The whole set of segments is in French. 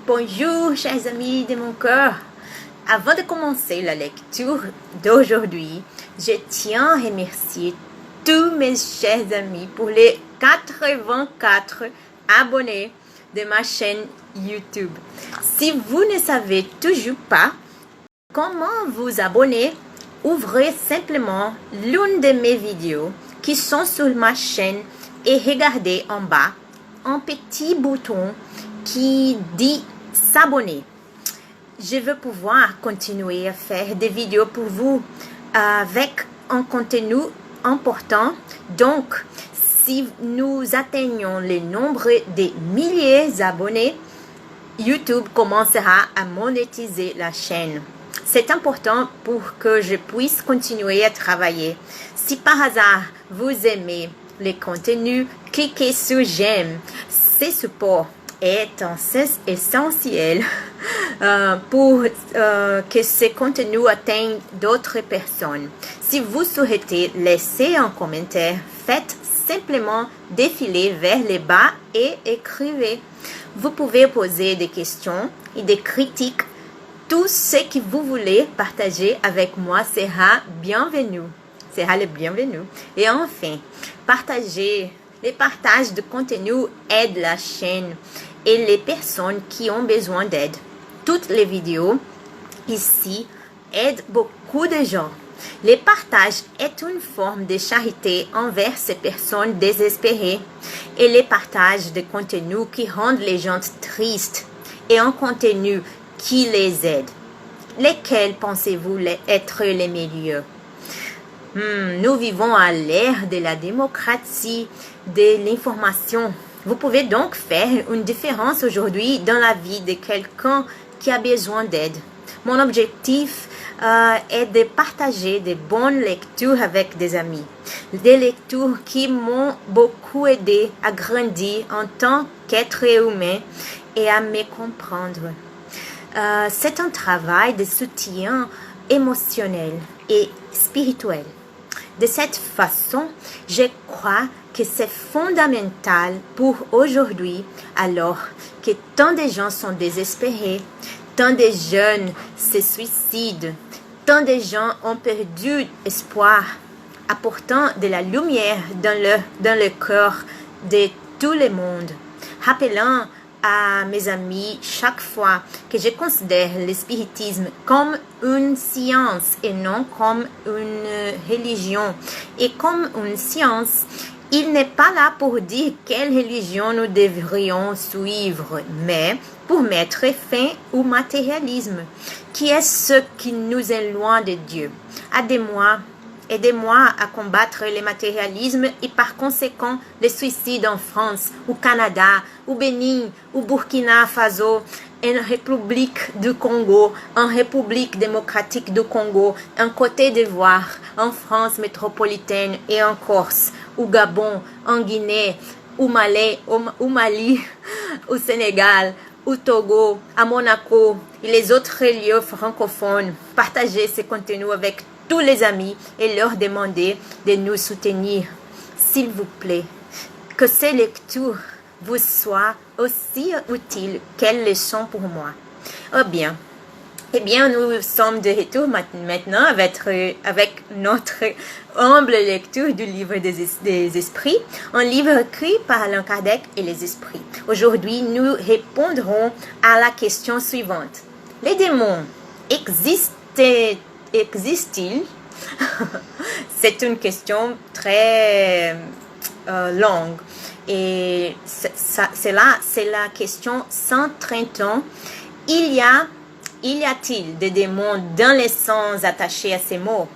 Bonjour chers amis de mon cœur. Avant de commencer la lecture d'aujourd'hui, je tiens à remercier tous mes chers amis pour les 84 abonnés de ma chaîne YouTube. Si vous ne savez toujours pas comment vous abonner, ouvrez simplement l'une de mes vidéos qui sont sur ma chaîne et regardez en bas un petit bouton qui dit s'abonner. Je veux pouvoir continuer à faire des vidéos pour vous avec un contenu important. Donc, si nous atteignons le nombre de milliers d'abonnés, YouTube commencera à monétiser la chaîne. C'est important pour que je puisse continuer à travailler. Si par hasard vous aimez les contenus, cliquez sur j'aime. Ce support est essentiel pour que ces contenus atteignent d'autres personnes. Si vous souhaitez laisser un commentaire, faites simplement défiler vers le bas et écrivez. Vous pouvez poser des questions et des critiques. Tout ce que vous voulez partager avec moi sera bienvenu. Sera le bienvenu. Et enfin, les partages de contenu aident la chaîne et les personnes qui ont besoin d'aide. Toutes les vidéos ici aident beaucoup de gens. Le partage est une forme de charité envers ces personnes désespérées et les partages de contenu qui rendent les gens tristes et un contenu qui les aide. Lesquels pensez-vous être les meilleurs? Nous vivons à l'ère de la démocratie de l'information. Vous pouvez donc faire une différence aujourd'hui dans la vie de quelqu'un qui a besoin d'aide. Mon objectif est de partager de bonnes lectures avec des amis. Des lectures qui m'ont beaucoup aidé à grandir en tant qu'être humain et à me comprendre. C'est un travail de soutien émotionnel et spirituel. De cette façon, je crois que c'est fondamental pour aujourd'hui, alors que tant de gens sont désespérés, tant de jeunes se suicident, tant de gens ont perdu espoir, apportant de la lumière dans le cœur de tout le monde. Rappelant à mes amis chaque fois que je considère le spiritisme comme une science et non comme une religion. Et comme une science, il n'est pas là pour dire quelle religion nous devrions suivre, mais pour mettre fin au matérialisme, qui est ce qui nous éloigne de Dieu. Aidez-moi à combattre le matérialisme et par conséquent le suicide en France, au Canada, au Bénin, au Burkina Faso, en République du Congo, en République démocratique du Congo, en Côte d'Ivoire, en France métropolitaine et en Corse, au Gabon, en Guinée, au Mali, au Sénégal, au Togo, à Monaco et les autres lieux francophones. Partagez ce contenu avec tous les amis et leur demander de nous soutenir. S'il vous plaît, que ces lectures vous soient aussi utiles qu'elles le sont pour moi. Eh bien, nous sommes de retour maintenant avec notre humble lecture du livre des esprits, un livre écrit par Allan Kardec et les esprits. Aujourd'hui, nous répondrons à la question suivante. Les démons existent-ils? C'est une question très longue et c'est la question 130 ans. Y a-t-il des démons dans les sens attachés à ces mots?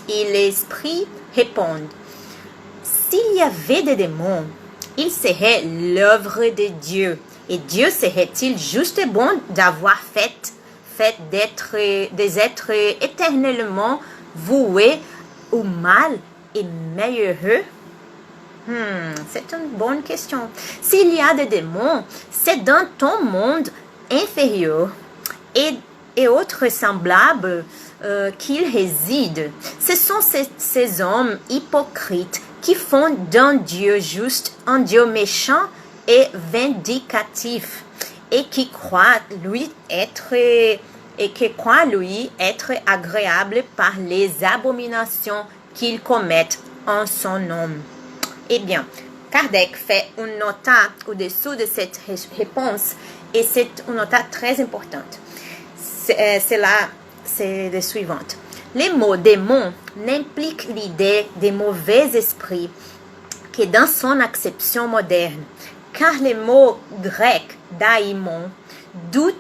Et l'esprit répond: s'il y avait des démons, ils seraient l'œuvre de Dieu. Et Dieu serait-il juste bon d'avoir fait d'être des êtres éternellement voués au mal et malheureux? C'est une bonne question. S'il y a des démons, c'est dans ton monde inférieur et autres semblables qu'ils résident. Ce sont ces hommes hypocrites qui font d'un Dieu juste un Dieu méchant et vindicatif. et qui croient lui être agréable par les abominations qu'ils commettent en son nom. Eh bien, Kardec fait une nota au-dessous de cette réponse et c'est une nota très importante. C'est la suivante. Les mots démon n'impliquent l'idée des mauvais esprits que dans son acception moderne, car le mot grec daimon, d'où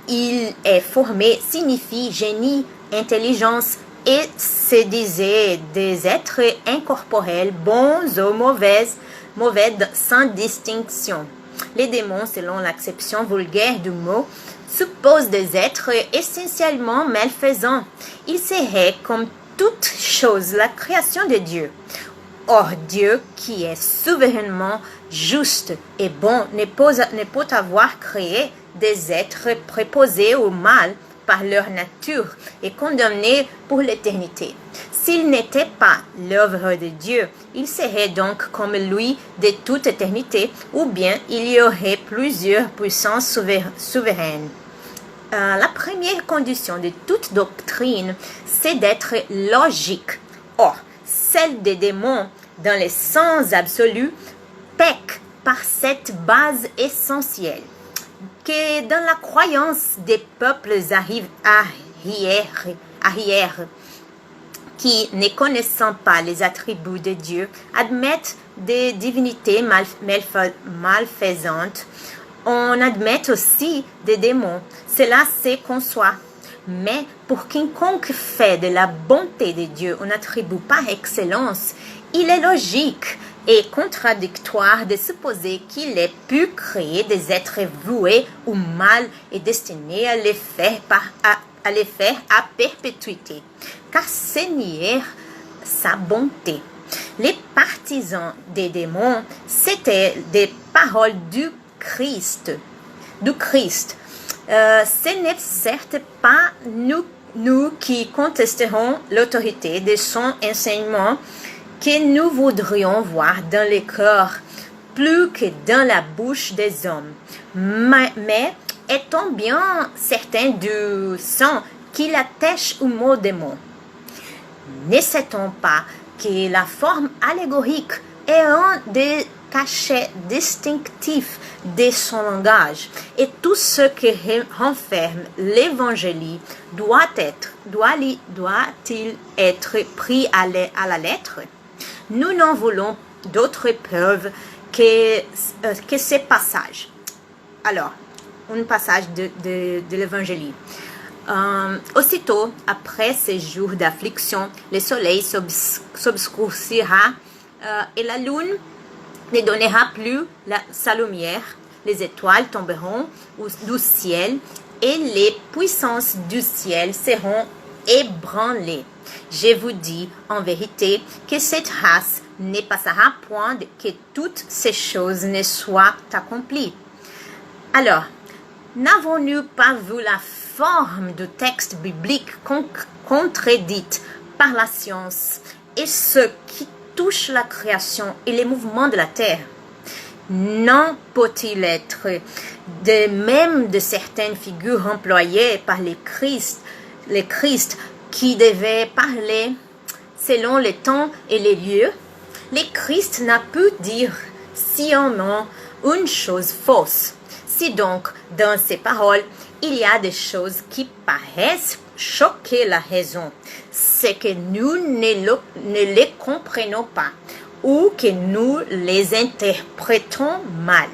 il est formé, signifie génie, intelligence et se disait des êtres incorporels, bons ou mauvais sans distinction. Les démons, selon l'acception vulgaire du mot, supposent des êtres essentiellement malfaisants. Ils seraient, comme toute chose, la création de Dieu. Or, Dieu, qui est souverainement juste et bon, ne peut avoir créé des êtres préposés au mal par leur nature et condamnés pour l'éternité. S'il n'était pas l'œuvre de Dieu, il serait donc comme lui de toute éternité, ou bien il y aurait plusieurs puissances souveraines. La première condition de toute doctrine, c'est d'être logique. Or, celle des démons, dans le sens absolu, pèque par cette base essentielle, que dans la croyance des peuples arrière, qui, ne connaissant pas les attributs de Dieu, admettent des divinités malfaisantes, on admet aussi des démons. Cela se conçoit. Mais pour quiconque fait de la bonté de Dieu un attribut par excellence, il est logique et contradictoire de supposer qu'il ait pu créer des êtres voués au mal et destinés à les faire à perpétuité, car c'est nier sa bonté. Les partisans des démons, c'était des paroles du Christ. Ce n'est certes pas nous qui contesterons l'autorité de son enseignement que nous voudrions voir dans les cœurs plus que dans la bouche des hommes. Mais est-on bien certain du sens qu'il attache au mot démon? Ne sait-on pas que la forme allégorique est un des cachets distinctifs de son langage et tout ce que renferme l'évangile doit-il être pris à la lettre? Nous n'en voulons d'autres preuves que ces passages. Alors, un passage de l'évangile. Aussitôt, après ces jours d'affliction, le soleil s'obscurcira et la lune ne donnera plus sa lumière. Les étoiles tomberont du ciel et les puissances du ciel seront ébranlées. Je vous dis en vérité que cette race ne passera point que toutes ces choses ne soient accomplies. Alors, n'avons-nous pas vu la forme du texte biblique contredite par la science et ce qui touche la création et les mouvements de la terre? Non peut-il être de même de certaines figures employées par les Christ qui devaient parler selon les temps et les lieux? Le Christ n'a pu dire sciemment une chose fausse. Si donc, dans ces paroles, il y a des choses qui paraissent choquer la raison, c'est que nous ne les comprenons pas ou que nous les interprétons mal.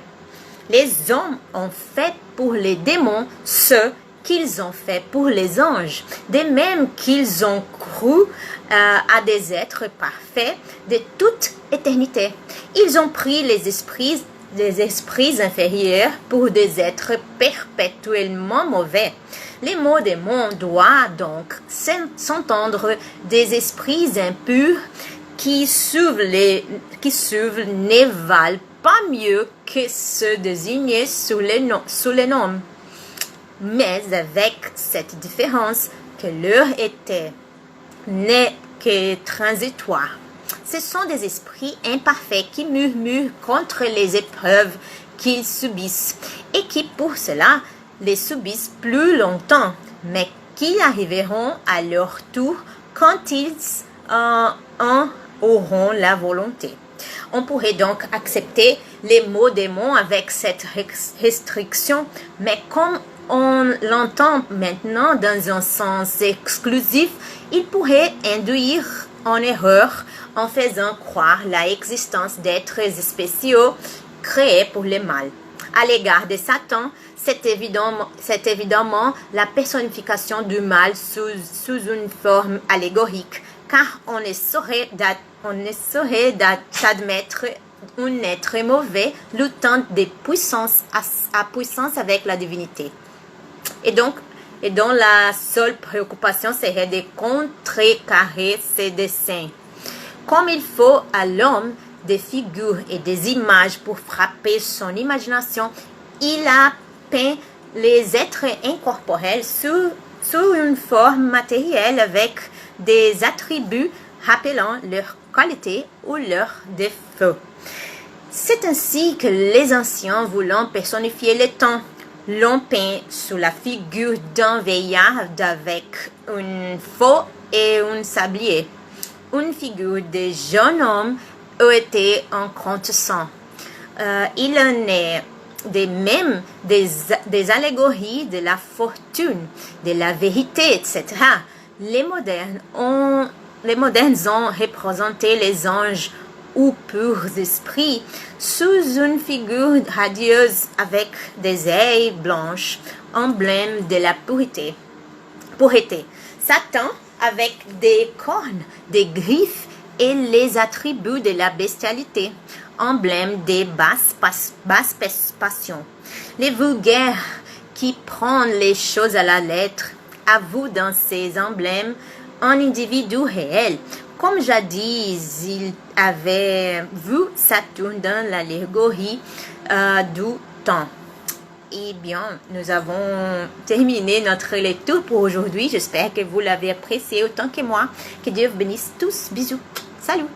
Les hommes ont fait pour les démons ce qu'ils ont fait pour les anges, de même qu'ils ont cru à des êtres parfaits de toute éternité. Ils ont pris les esprits inférieurs pour des êtres perpétuellement mauvais. Les mots démons doivent donc s'entendre des esprits impurs qui suivent ne valent pas mieux que ceux désignés sous les noms. Mais avec cette différence que leur été n'est que transitoire. Ce sont des esprits imparfaits qui murmurent contre les épreuves qu'ils subissent et qui pour cela les subissent plus longtemps, mais qui arriveront à leur tour quand ils en auront la volonté. On pourrait donc accepter les mots démons avec cette restriction, mais comme on l'entend maintenant dans un sens exclusif, il pourrait induire en erreur en faisant croire l'existence d'êtres spéciaux créés pour le mal. À l'égard de Satan, c'est évidemment la personnification du mal sous une forme allégorique, car on ne saurait admettre un être mauvais luttant de puissance à puissance avec la divinité. Et dont la seule préoccupation serait de contrecarrer ses desseins. Comme il faut à l'homme des figures et des images pour frapper son imagination, il a peint les êtres incorporels sous une forme matérielle avec des attributs rappelant leurs qualités ou leurs défauts. C'est ainsi que les anciens, voulant personnifier le temps, l'ont peint sous la figure d'un vieillard avec une faux et un sablier. Une figure de jeune homme aurait été un conte-sang. Il en est de même des allégories de la fortune, de la vérité, etc. Les modernes ont représenté les anges ou purs esprits sous une figure radieuse avec des ailes blanches, emblème de la pureté. Satan avec des cornes, des griffes et les attributs de la bestialité, emblème des basses passions. Les vulgaires qui prennent les choses à la lettre avouent dans ces emblèmes un individu réel, comme jadis il avait vu Saturne dans l'allégorie du temps. Eh bien, nous avons terminé notre lecture pour aujourd'hui. J'espère que vous l'avez apprécié autant que moi. Que Dieu vous bénisse tous. Bisous. Salut.